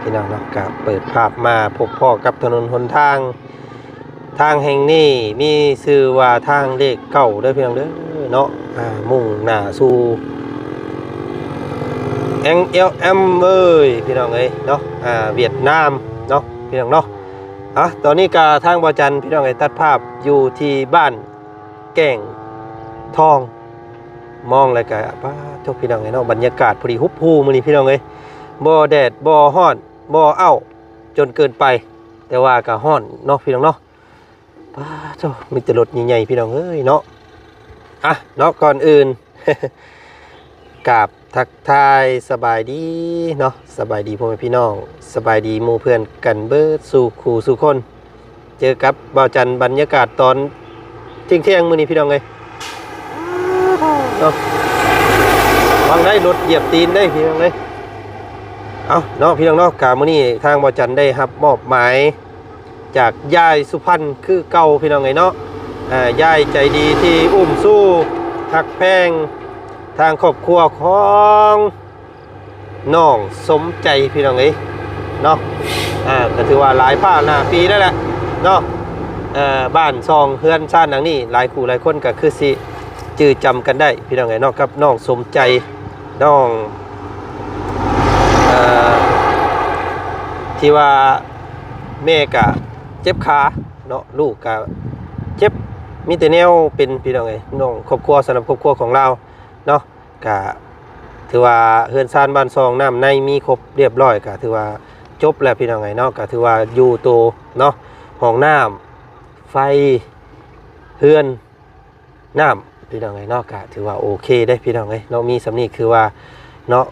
พี่น้องเนาะก็เปิดภาพมาพบพ่อกับถนนหนทางแห่งนี้มีชื่อว่าทางเลขเก้าเด้อพี่น้องเด้อเนาะมุ่งหน้าสู่LM เอ้ยพี่น้องเอ้ยเนาะเวียดนามเนาะพี่น้องเนาะตอนนี้ก็ทางบ่อจันพี่น้องเอ้ยตัดภาพอยู่ที่บ้านแก่งทองมองเลยก็ป้าเจ้าพี่น้องเอ้ยเนาะบรรยากาศพอดีฮุบฮูมื้อนี้พี่น้องเอ้ยบ่แดดบ่ร้อนบ่อ้าวจนเกินไปแต่ว่าก็ร้อนเนาะพี่น้องเนาะป้าเจ้ามีแต่รถใหญ่ๆพี่น้องเอ้ยเนาะเนาะก่อนอื่น กราบทักทายสบายดีเนาะสบายดีพ่อแม่พี่น้องสบายดีหมู่เพื่อนกันเบิดสู่คู่สู่คนเจอกับบ่าวจันบรรยากาศตอนเที่ยงมื้อนี้พี่น้องเอ้ยเนาะวางได้รถเหยียบตีนได้พี่น้องเอ้ยเอาเนาะพี่น้องเนาะกามื้อนี้ทางบ่าวจันได้รับมอบหมายจากยายสุพรรณคือเก่าพี่น้องเอ้ยเนาะยายใจดีที่อุ้มสู้หักแพงทางครอบครัวของน้องสมใจพี่น้องเอ้ยเนาะก็ถือว่าหลายผ้าหน้าปีแล้วแหละเนาะบ้านซองเฮือนชาติหลังนี้หลายคู่หลายคนก็คือสิจื่อจำกันได้พี่น้องเอ้ยเนาะกับน้องสมใจน้องที่ว่าแม่ก็เจ็บขาเนาะลูกก็เจ็บมีแต่แนวเป็นพี่น้องเอ้ยน้องครอบครัวสำหรับครอบครัวของเราเนาะก็ถือว่าเฮือนซานบ้านซองน้ำในมีครบเรียบร้อยก็ถือว่าจบแล้วพี่น้องไงเนาะก็ถือว่าอยู่โตเนาะห้องน้ำไฟเฮือนน้ำพี่น้องไงเนาะก็ถือว่าโอเคได้พี่น้องไงเนาะมีสำนีคือว่าเนาะ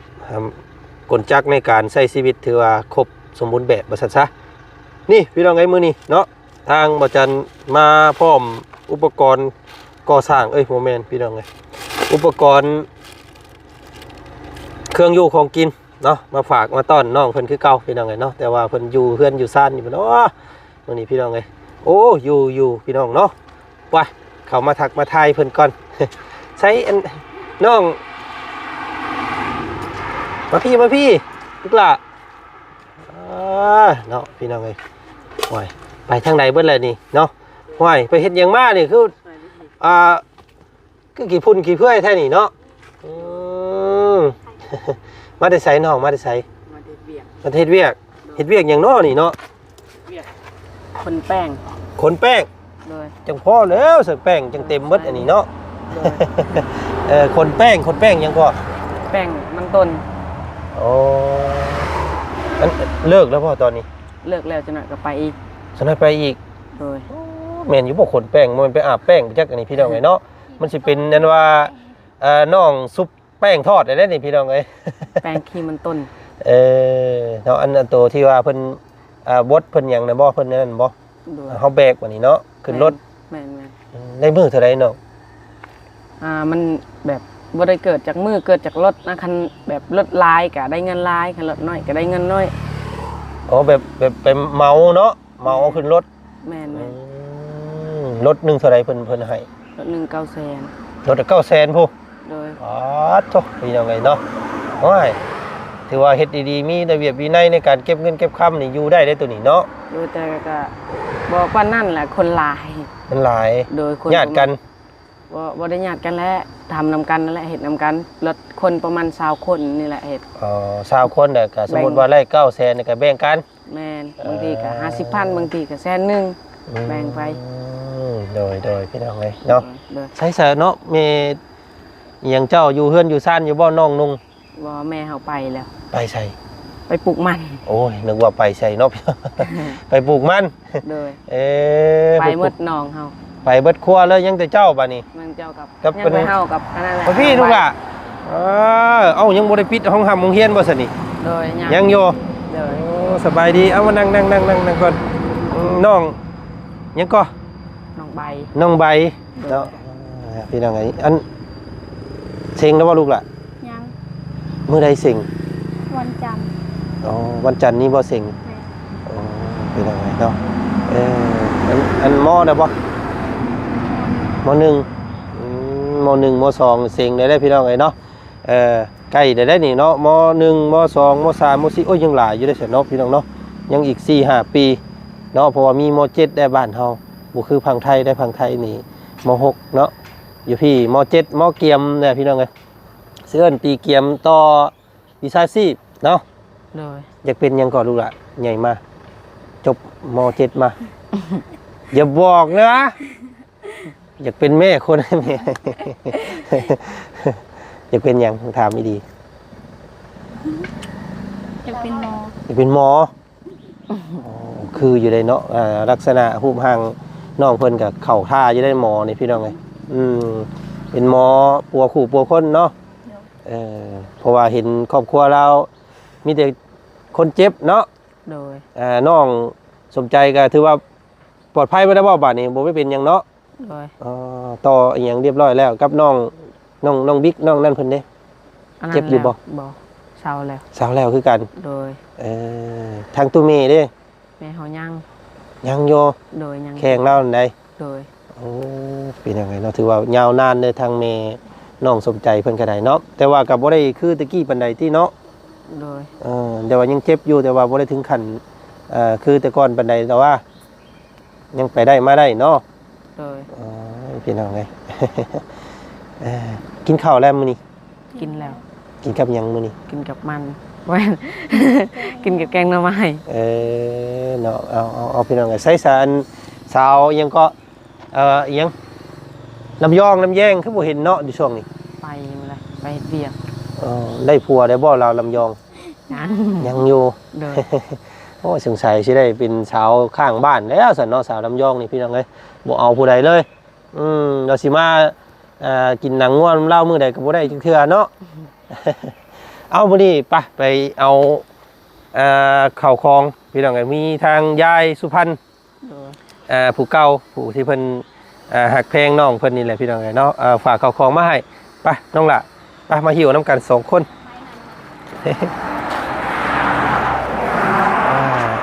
กลจักในการใช้ชีวิตถือว่าครบสมบูรณ์แบบบัดซะนี่พี่น้องไงมื้อนี้เนาะทางบ่จันมาพร้อมอุปกรณ์ก่อสร้างโมเมนต์พี่น้องไงอุปกรณ์เครื่องอยู่ของกินเนาะมาฝากมาต้อนน้องเพิ่นคือเก่าพี่น้องไงเนาะแต่ว่าเพิ่นอยู่เพื่อนอยู่ซ่านอยู่เนาะมื้อนี้พี่น้องไงโอ้อยู่พี่น้องเนาะไปเขามาทักมาทายเพิ่นก่อน ใช้น้องมาพี่ลูกหล่ะเนาะพี่น้องไงโอ้ยไปทางไหนเบิดเลยนี่เนาะโอ้ยไปเฮ็ดหยังมานี่คือก็กี่พุ่นกี่เพื่อยแท้นี่เนาะมาได้ใส่น้องมาได้ใส่มาเฮ็ดเวียกอย่างน้อนี่เนาะคนแป้งเลยจังพ่อแล้วใส่แป้งจังเต็มเบิดอันนี้เนาะคนแป้งยังพ่อแป้งมันต้นโอ้เลิกแล้วพ่อตอนนี้เลิกแล้วจะหน่อยก็ไปอีกเลยแม่นอยู่บ่คนแป้งมันไปอาบแป้งจักอันนี้พี่น้องไงเนาะมันสิเป็นนั่นว่าน้องซุปแป้งทอดได้นี่พี่น้องเอ้ยแป้งขี้มันต้นเนาะอันโตที่ว่าเพิ่นบดเพิ่นหยังนะบ่เพิ่นนั่นบ่เฮาแบกว่านี้เนาะขึ้นรถแม่นได้มื้อเท่าใดเนาะมันแบบบ่ได้เกิดจากมือเกิดจากรถนะคันแบบรถลายก็ได้เงินลายคันรถน้อยก็ได้เงินน้อยอ๋อแบบไปเมาเนาะเมาขึ้นรถแม่นรถนึงเท่าใดเพิ่นให้รถนึง900,000รถ900,000พุ่นโดยโธ่พี่น้องไงเนาะโอ้ยถือว่าเฮ็ดดีๆมีระเบียบวินัยในการเก็บเงินเก็บคำนี่อยู่ได้ตัวนี้เนาะโดยแต่ก็บอกว่านั่นแหละคนหลายมันหลายโดยคนญาติกันบ่ได้ญาติกันแล้วทำนำกันนั่นแหละเฮ็ดนำกันรถคนประมาณ20คนนี่แหละเฮ็ด20คนน่ะก็สมมุติว่าได้900,000นี่ก็แบ่งกันแม่นบางทีก็50,000บางทีก็100,000แบ่งไปโดยพี่น้องเอ้ยเนาะใช้ซะเนาะแม่อย่างเจ้าอยู่เฮือนอยู่ซ่านอยู่บ่น้องนุ่งบ่แม่เฮาไปแล้วไปใส่ไปปลูกมันโอ้ยนึกว่าไปใส่เนาะ ไปปลูกมันเลยไปหมดน้องเฮาไปเบิดครัวเลยยังแต่เจ้าบัดนี้มันเจ้ากับยังไปเฮากับอันนั้นแหละพี่ลูกอ่ะเอ้ายังบ่ได้ปิดห้องหำโรงเรียนบ่ซั่นนี่โดยยังอยู่สบายดีเอามานั่งก่อนน้องยังก็น้องใบเนาะพี่น้องไงอันเซ็งแล้วว่าลูกล่ะยังเมื่อใดเซ็งวันจันทร์วันจันทร์นี้บ่เซ็งพี่น้องไงเนาะอันมอนะบ่ม.1 ม.2เซ็งได้พี่น้องไงเนาะ ใกล้ได้นี่เนาะม.1 ม.2 ม.3 ม.4โอ้ยยังหลายอยู่เด้อเสียเนาะพี่น้องเนาะยังอีก 4-5 ปีเนาะเพราะว่ามีม.7ได้บ้านเฮาบ่คือพังไทยได้พังไทยนี่ม.6เนาะอยู่พี่ม.7 ม.เกียมเนี่ยพี่น้องเอ้ยเสื้อตีเกียมต่อวิชาชีพเนาะ โดย อยากเป็นหยังก่อนลูกล่ะใหญ่มาจบม.7 มา อย่าบอกนะอยากเป็นแม่คนให้แม่ อยากเป็นหยังถามไม่ดี จะเป็นหมอ อยากเป็นหมออ๋อคืออยู่ในเนาะลักษณะรูปร่างน้องเพิ่นกับเข่าท่าอยู่ได้หมอนี่พี่น้องไงเป็นหมอปัวขู่ปัวคนเนาะเพราะว่าเห็นครอบครัวเรามีแต่คนเจ็บเนาะ โดย น้องสมใจก็ถือว่าปลอดภัยไม่ได้บ่บาดนี้บ่ไม่เป็นหยังเนาะ โดย ต่ออีหยังเรียบร้อยแล้วกับน้องบิ๊กน้องนั่นเพิ่นเด้ อันนั้น เจ็บอยู่บ่ บ่เศร้าแล้ว สาวแล้วคือกัน โดย ทางตู้เมเด้ แม่เฮายัง ยังโย โดยยัง แข่งเล่าอันใด โดย โอ้เป็นยังไงเนาะถือว่ายาวนานเลยทางเมน้องสมใจเพิ่นก็ได้เนาะแต่ว่าก็บ่ได้คือตะกี้ปานใดที่เนาะ โดย แต่ว่ายังเจ็บอยู่แต่ว่าบ่ได้ถึงขั้นคือแต่ก่อนปานใดแต่ว่า ยังไปได้มาได้เนาะ โดย พี่น้องไง กินข้าวแล้วมื้อนี้ กินแล้ว กินกับหยังมื้อนี้ กินกับมันแว่น กินกับแกงหน่อไม้ เนาะเอาพี่น้องไงใส่สารสาวยังก็อิหยังลำยองลำแยงคือบ่เห็นเนาะอยู่ช่วงนี้ ไปมาเลยไปเบียก ได้ผัวได้บ่เราลำยอง ยัง ยังอยู่ โดย โอ้สงสัยสิได้เป็นสาวข้างบ้านแล้วสันเนาะสาวลำยองนี่พี่น้องเอ้ยบ่เอาผู้ใดเลยเราสิมากินหนังง่วนเล่ามื้อใดก็บ่ได้จังเทื่อเนาะ เอามื้อนี้ไปเอาข้าวของพี่น้องเอ้ยมีทางยายสุพรรณ โดย ผู้เก่าผู้ที่เพิ่นหักแพงน้องเพิ่นนี่แหละพี่น้องเอ้ยเนาะฝากข้าวของมาให้ไปน้องล่ะไปมาหิวน้ำกัน2คน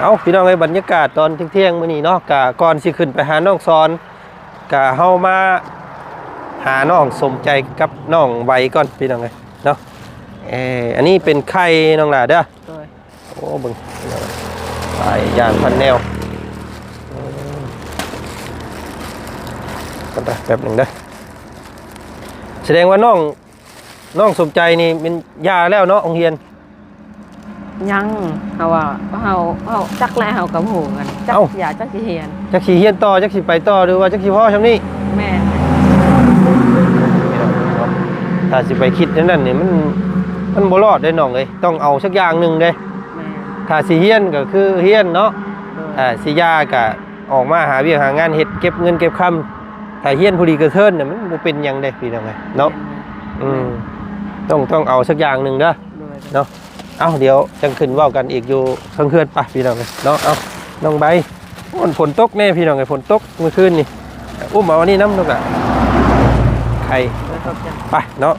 เอาพี่น้องไอ้บรรยากาศตอนเที่ยงมื้อนี้เนาะกะก่อนสิขึ้นไปหาน้องซอนกะเฮามาหาน้องสมใจกับน้องใบก่อนพี่น้องเอ้ยเนาะอันนี้เป็นไข่น้องหล่าเด้อ โดย โอ้เบิ่งไปย่างพันแนวกันไปแป๊บหนึงเด้อแสดงว่าน้องสมใจนี่เป็นยาแล้วเนาะโรงเรียน ยังเฮาว่าเฮาจักแล้วเฮากับหูกันจักอย่าจักสิเฮียน จักสิเฮียนต่อจักสิไปต่อหรือว่าจักสิพ่อซำนี้ แม่ ถ้าสิไปคิดนั่นนี่มันบ่รอดได้น้องเอ้ยต้องเอาสักอย่างหนึงเด้ แม่ ถ้าสิเฮียนก็คือเฮียนเนาะ โดย สิยาก็ออกมาหาเวียกหางานเฮ็ดเก็บเงินเก็บคำถ้าเฮียนผู้ดีกระเทินน่ะมันบ่เป็นหยังเด้พี่น้องเอ้ยเนาะต้องเอาสักอย่างหนึงเด้อ โดย เนาะเอาเดี๋ยวจังขึ้นเว้ากันอีกอยู่เพิ่งเฮือนไปพี่น้องเอ้ยเนาะเอาน้องใบฝนตกแน่พี่น้องเอ้ยฝนตกเมื่อคืนนี่อุ้มเอาอันนี้น้ำลูกอ่ะไข่ โดยขอบใจ ไปเนาะ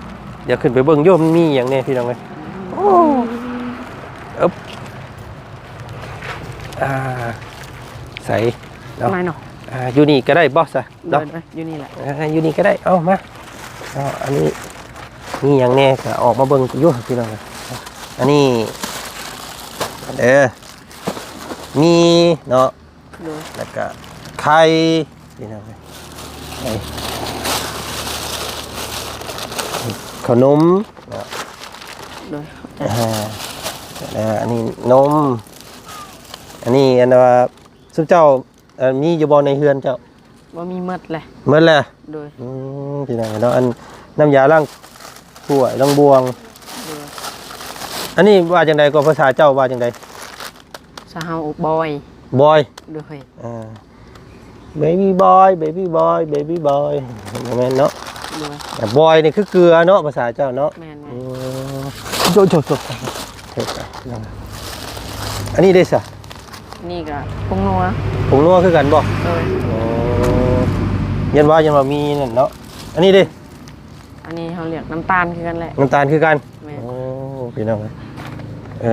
เดี๋ยวขึ้นไปเบิ่งโยมมีอย่างนี้พี่น้องเลยโอ้อึ๊บใส่เนาะ ไม่เนาะ อยู่นี่ก็ได้บอสอะ โด เนาะ ยอยู่นี่แหละ อยู่นี่ก็ได้เอามาอันนี้มีอย่างแน่ก็ออกมาเบิ่งอยู่พี่น้องเลยอันนี้มีเนาะ โดย แล้วก็ไข่พี่น้องเลยขนม โดยขอบใจ อันนี้นม อันนี้อันว่าสุเจ้ามีอยู่บ่ในเฮือนเจ้า ว่ามีหมดเลย เมื่อแหละ โดย พี่น้องเนาะอันน้ำยาล้างถ้วยล้างบวง โดย อันนี้ว่าจังใดก็ภาษาเจ้าว่าจังใด สาวบอย บอย โดย เบบี้บอยเบบี้บอยเบบี้บอยแม่นเนาะ โดย แต่บอยนี่คือเกลือเนาะภาษาเจ้าเนาะ แม่น โจอันนี้ได้ซะ นี่ก็ปรุงนัว ผมนัวคือกันบ่ โดย ยันว่ามีนั่นเนาะอันนี้ดิ อันนี้เขาเรียกน้ำตาลคือกันแหละ น้ำตาลคือกัน แม่น โอ้พี่น้อง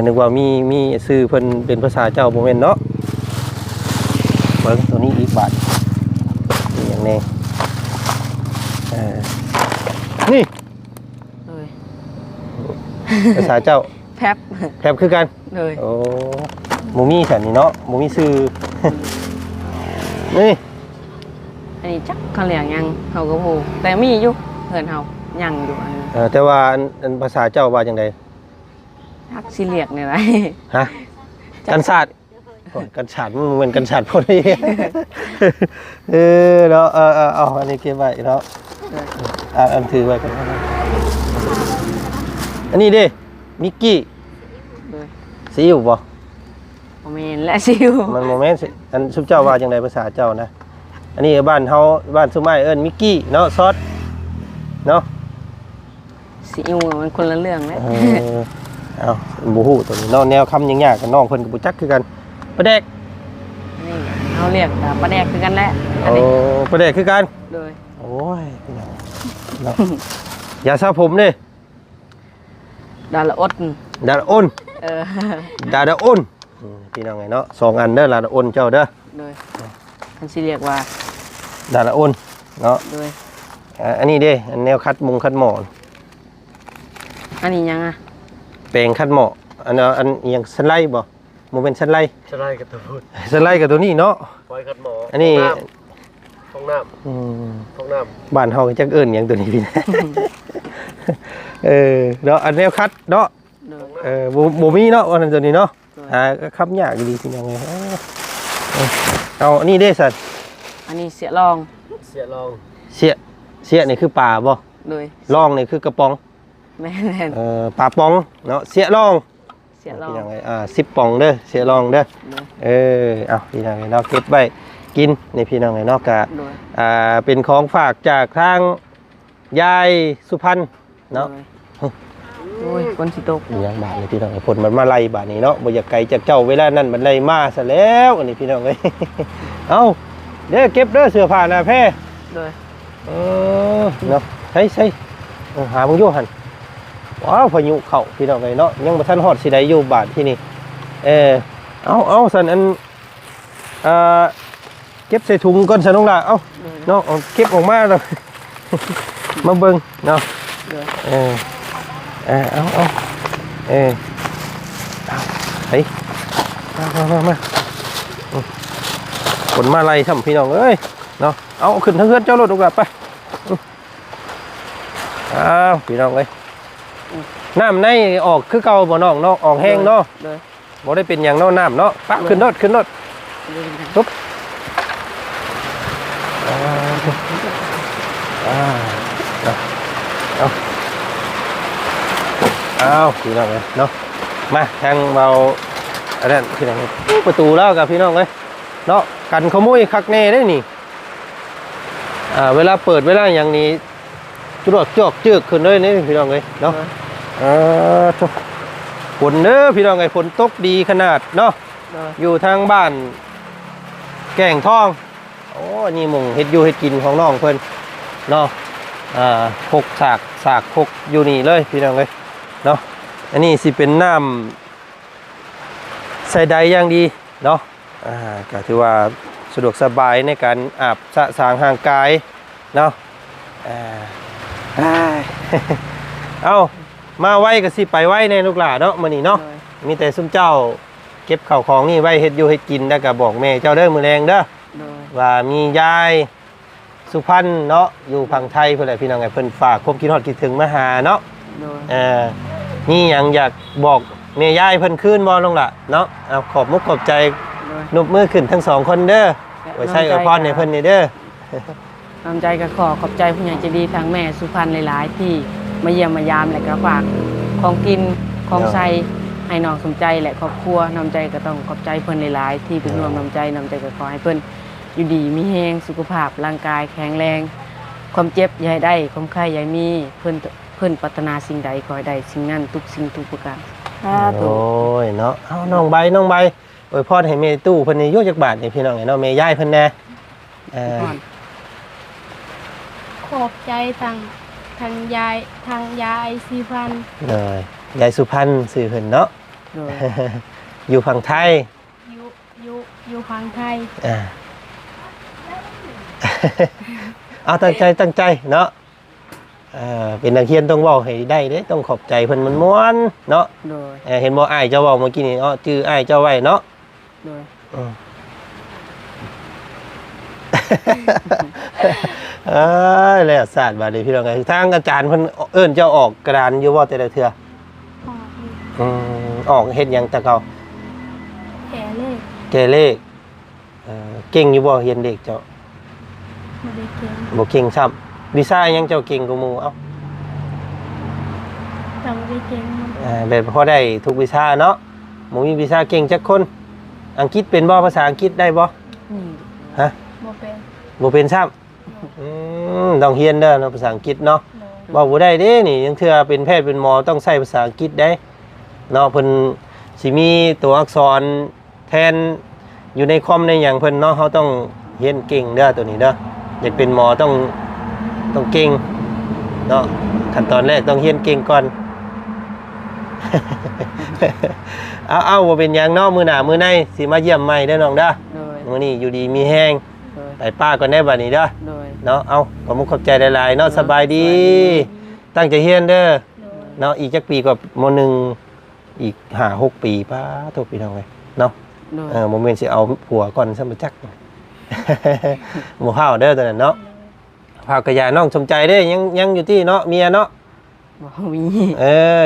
นึกว่ามีซื้อเพิ่นเป็นภาษาเจ้าบ่แม่นเนาะเบิ่งตัวนี้อีกบาทนี่อย่างแน่นี่ โดย ภาษาเจ้า แพ็บ แพบคือกัน เลย โอ้หมูมี่ฉันนี่เนาะหมูมี่ซื้อ นี่ อันนี้จักเขาเรียกหยังเฮาก็บ่ฮู้แต่มีอยู่เพิ่นเฮายังอยู่อันนั้น แต่ว่าอันภาษาเจ้าว่าจังได จักสิเรียกนี่ไร ฮะกันศาสตร์โอ้ยกันศาสตร์มันเหมือนกันศาสตร์พอดี เนาะเอาอันนี้เก็บไว้เนาะอันถือไว้กันอันนี้ดิมิกกี้ เลย ซีอิ๊วบ่ บ่แม่นและซิว มันโมเมนต์อันซุปเจ้าว่าจังไดภาษาเจ้านะอันนี้บ้านเฮาบ้านซุมไม้เอิ้นมิกกี้เนาะซอสเนาะ ซิวมันคนละเรื่องแล้ว เอาบ่ฮู้ตัวนี้เนาะแนวคำยากๆกับน้องเพิ่นก็บ่จักคือกันปลาแดก นี่เฮาเรียกแต่ปลาแดกคือกันแหละอัน โอ้ นี้ ปลาแดกคือกัน เลย โอ้ยพี่น้องเนาะยาสระผมเด้ ดาละอด ดาดาอ้น เออ ดาดาอ้นพี่น้องไงเนาะ2อันเด้อดาดาอ้นเจ้าเด้อ เลยมันสิเรียกว่า ดาดาอ้นเนาะ เลย อันนี้เด้อันแนวคัดมุงคัดหมอน อันนี้ยังอ่ะ แปลงคัดหมออันอหยังสไลด์บ่บ่เป็นสไลด์ จะไล่กับตัวพูด สไลด์กับตัวนี้เนาะ ปล่อยขัดหมอ อันนี้ ห้องน้ อืม ำห้องน้ บ้านเฮาก็จักเอิ้นหยังตัวนี้พี่ เนาะอันแนวคัดเนาะ เลย บ่มีเนาะอันนั้นตัวนี้เนาะก็คับยากดีพี่น้องไงเอาอันนี้เด้สัตว์ อันนี้เสียรอง ำเสียลอง เสียนี่คือป่าบ่ เลย ล่องนี่คือกระป๋อง แม่น ป่าปองเนาะเสียล่อง เสียรอง พี่น้องไง10ป่องเด้อเสียล่องเด้อ เลย เอาพี่น้องไงเนาะเก็บไว้กินนี่พี่น้องไงเนาะกะ เลย เป็นของฝากจากทางยายสุพรรณเนาะ เลยโอ้ยฝนสิตก อีหยังบาทเลยพี่น้องไอ้ผลมันมาไล่บาทนี้เนาะบ่อยากไกลจากเจ้าเวลานั้นมันไล่มาซะแล้วอันนี้พี่น้องเอ้ย เอาเด้อเก็บเด้อเสื้อผ้าหน้าแพร่ เลย เนาะใช่หามึงอยู่หั่นว้าวพายุเข้าพี่น้องเอ้ยเนาะยังบ่ทันฮอดสิได้อยู่บาทที่นี่เอาซั่นอันเก็บใส่ถุงก่อนซะน้องล่ะเอาเนาะเอาเก็บออกมาแล้ว มาเบิ่งเนาะ เลย เอาไปมาผลมาไล่ทำพี่น้องเอ้ยเนาะเอาขึ้นทั้งเฮือนเจ้ารถดูกลับไปพี่น้องเอ้ยน้ำในออกคือเก่าบ่น้องเนาะออกแห้งเนาะ เลย บ่ได้เป็นอย่างเนาะน้ำเนาะปะขึ้นรถตุ๊บเอาพี่น้องเลยเนาะมาทางเบาอันนั้นพี่น้องประตูแล้วกับพี่น้องเลยเนาะกันขโมยคักแน่ได้นี่เวลาเปิดเวลาอย่างนี้จุดจอกจึกขึ้นเลยนี่พี่น้องเลยเนาะฝนเด้อพี่น้องเลยฝนตกดีขนาดเนาะอยู่ทางบ้านแก่งทองโอ้นี่หมุงเฮ็ดอยู่เฮ็ดกินของน้องเพิ่นเนาะพกสากพกอยู่นี่เลยพี่น้องเลยเนาะอันนี้สิเป็นน้ำใส่ใดอย่างดีเนาะก็ถือว่าสะดวกสบายในการอาบสะสางห่างกายเนาะเอามาไว้ก็สิไปไว้ในลูกหลานเนาะมื้อนี้เนาะมีแต่ซุมเจ้าเก็บข้าวของนี่ไว้เฮ็ดอยู่เฮ็ดกินแล้วก็บอกแม่เจ้าเด้อมื้อแรงเด้อว่ามียายสุพรรณเนาะอยู่ฝั่งไทยเพิ่นแหละพี่น้องไงเพิ่นฝากความคิดฮอดคิดถึงมาหาเนาะนี่หยังอยากบอกแม่ยายเพิ่นคืนบ่ลงล่ะเนาะเอาขอบมุกขอบใจนบมือขึ้นทั้งสองคนเด้อไว้ใช้อวยพรให้เพิ่นนี่เด้อ น้ำใจก็ขอบใจผู้ใหญ่ใจดีทางแม่สุพรรณหลายๆที่มาเยี่ยมมายามและก็ฝากของกินของใช้ให้น้องสมใจและครอบครัวน้ำใจก็ต้องขอบใจเพิ่นหลายๆที่เป็นห่วงน้ำใจก็ขอให้เพิ่นอยู่ดีมีแรงสุขภาพร่างกายแข็งแรงความเจ็บอย่าให้ได้ความไข้อย่ามีเพิ่นปรารถนาสิ่งใดขอให้ได้สิ่งนั้นทุกสิ่งทุกประการโอ้ยเนาะเอาน้องใบอวยพรให้แม่ตู้เพิ่นนี่อยู่จักบาทนี่พี่น้องเนาะแม่ยายเพิ่นแน่ขอบใจทางยายสีพันธุ์ เลยยายสุพรรณสื่อเพิ่นเนาะอยู่ฝั่งไทยอยู่ฝั่งไทยเอาตั้งใจเนาะ เป็นนักเรียนต้องเว้าให้ได้เด้ต้องขอบใจเพิ่นมันม่วนเนาะ โดย เห็นบ่อ้ายเจ้าเว้าเมื่อกี้นี่ชื่ออ้ายเจ้าไว้เนาะ โดย แล้วศาสตร์บาดนี้พี่น้องไงทางอาจารย์เพิ่นเอิ้นเจ้าออกกระดานอยู่บ่แต่ละเทื่อ ออกอีก ออกเฮ็ดหยังแต่เก่า แก่เลย แก่เลขเก่งอยู่บ่เรียนเลขเจ้า บ่ได้เก่ง บ่เก่งซ้ำวิชาหยังเจ้าเก่งกว่าหมู่เอ้า จำได้เก่งมัน แบบพอได้ทุกวิชาเนาะบ่มีวิชาเก่งจักคน อังกฤษเป็นบ่ภาษาอังกฤษได้บ่ นี่ ฮะ บ่เป็น บ่เป็นซ้ำต้องเรียนเด้อเนาะภาษาอังกฤษเนาะ โดย เว้าบ่ได้เด้นี่ยังเทื่อเป็นแพทย์เป็นหมอต้องใช้ภาษาอังกฤษได้เนาะเพิ่นสิมีตัวอักษรแทนอยู่ในคอมในหยังเพิ่นเนาะเฮาต้องเรียนเก่งเด้อตัวนี้เด้ออยากเป็นหมอต้องเก่งเนาะขั้นตอนแรกต้องเรียนเก่งก่อน เอาบ่เป็นหยังเนาะมื้อหน้ามื้อในสิมาเยี่ยมใหม่เด้อน้องเด้อ โดย มื้อนี้อยู่ดีมีแฮง โดย ไปป้าก่อนได้บัดนี้เด้อ โดย เนาะเอาขอบคุณขอบใจหลายๆเนาะสบายดี ตั้งใจเรียนเด้อ โดย เนาะอีกจักปีก็มหนึ่งอีก5-6 ปีป้าโทษพี่น้องเอ้ยเนาะ โดย โมเมนต์สิเอาผัวก่อนซะบ่จัก หมู่เฮาเด้อตอนนั้นเนาะพากระยาน้องสมใจเด้อยังอยู่ที่เนาะเมียเนาะ บ่มี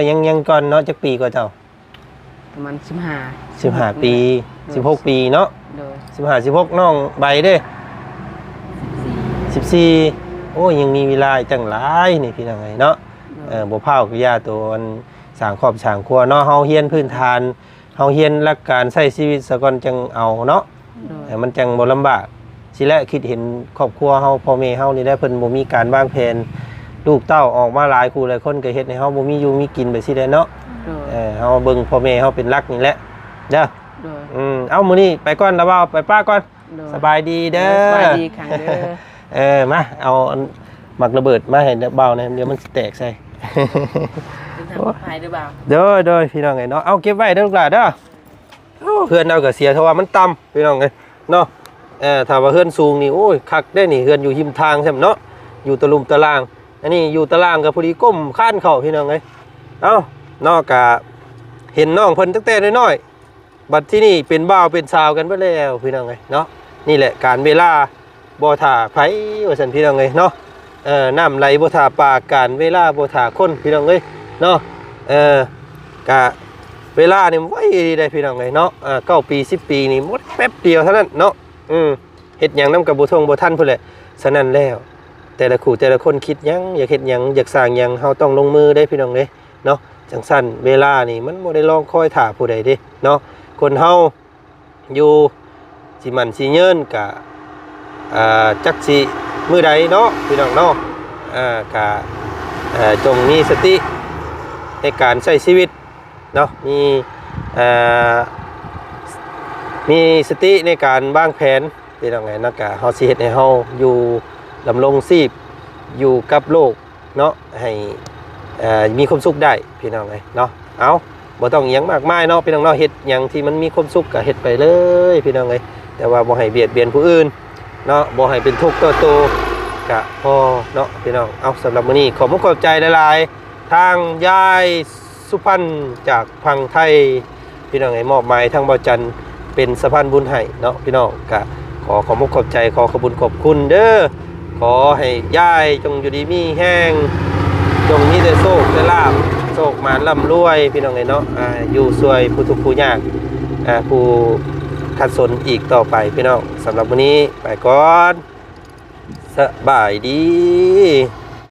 ยังก่อนเนาะจักปีก็เจ้า ประมาณ15 ปี16 ปีเนาะ โดย 15 16น้องใบเด้อ14โอ้ยังมีเวลาอีกตั้งหลายนี่พี่น้องเอ้ยเนาะบ่พากระยาตัวอันสร้างครอบสร้างครัวเนาะเฮาเฮียนพื้นฐานเฮาเฮียนหลักการใช้ชีวิตซะก่อนจังเอาเนาะ โดย มันจังบ่ลำบากสิแลคิดเห็นครอบครัวเฮาพ่อแม่เฮานี่ได้เพิ่นบ่มีการวางแผนลูกเต้าออกมาหลายคู่หลายคนก็เฮ็ดให้เฮาบ่มีอยู่มีกินไปสิได้เนาะ โดย เฮาเบิ่งพ่อแม่เฮาเป็นหลักนี่แหละเด้อ โดย เอามื้อนี้ไปก่อนแล้วว่าไปป้าก่อน โดย สบายดีเด้อ สบายดีค่ะเด้อ มาเอาอันหมักระเบิดมาให้เบาหน่อยเดี๋ยวมันสิแตกใส่ เป็นทางปลอดภัยหรือเปล่า เด้อพี่น้องไงเนาะเอาเก็บไว้เด้อลูกหลานเด้อเพื่อนเอาก็เสียเพราะว่ามันต่ำพี่น้องไงเนาะถ้าว่าเฮือนสูงนี่โอ้ยคักได้นี่เฮือนอยู่หิมทางใช่มั้ยเนาะอยู่ตะลุมตะลางอันนี้อยู่ตะลางก็พอดีก้มข้านเข้าพี่น้องไงเอ้านอกกะเห็นน้องเพิ่นตั้งแต่น้อยๆบัดที่นี่เป็นบ่าวเป็นสาวกันไปแล้วพี่น้องไงเนาะนี่แหละการเวลาบ่ท่าไผว่าซั่นพี่น้องไงเนาะน้ำไหลบ่ท่าปากการเวลาบ่ท่าคนพี่น้องเอ้ยเนาะกะเวลานี่ไว้ได้พี่น้องไงเนาะ9 ปี10 ปีนี่หมดแป๊บเดียวเท่านั้นเนาะเฮ็ดหยังนำกับบ่ทงบ่ทันพุ่นแหละฉะนั้นแล้วแต่ละคู่แต่ละคนคิดหยังอยากเฮ็ดหยังอยากสร้างหยังเฮาต้องลงมือได้พี่น้องเด้เนาะจังซั่นเวลานี่มันบ่ได้รอคอยท่าผู้ใดเด้เนาะคนเฮาอยู่สิมันสิเยินกะจักสิมื้อใดเนาะพี่น้องเนาะกะจงมีสติในการใช้ชีวิตเนาะมีสติในการวางแผนเป็นยังไงนะกะเฮาสิเฮ็ดให้เฮาอยู่ดำรงชีพอยู่กับโลกเนาะให้มีความสุขได้พี่น้องเอ้ยเนาะเอาบ่ต้องอิหยังมากมายเนาะพี่น้องเนาะเฮ็ดหยังที่มันมีความสุขก็เฮ็ดไปเลยพี่น้องเอ้ยแต่ว่าบ่ให้เบียดเบียนผู้อื่นเนาะบ่ให้เป็นทุกข์ต่อตัวกะพอเนาะพี่น้องเอาสำหรับมื้อนี้ขอบคุณขอบใจหลายๆทางยายสุพรรณจากพังไทยพี่น้องไอ้มอบหมายทางเบาจันเป็นสะพานบุญให้เนาะพี่น้องกะขอขอบคุณขอบใจขอขอบคุญขอบคุณเด้อขอให้ยายจงอยู่ดีมีแห้งจงมีแต่โชคแต่ลาภโชคมาร่ำรวยพี่น้องไอ้เนาะอยู่สวยผู้ทุกข์ผู้ยากผู้ขัดสนอีกต่อไปพี่น้องสำหรับวันนี้ไปก่อนสบายดี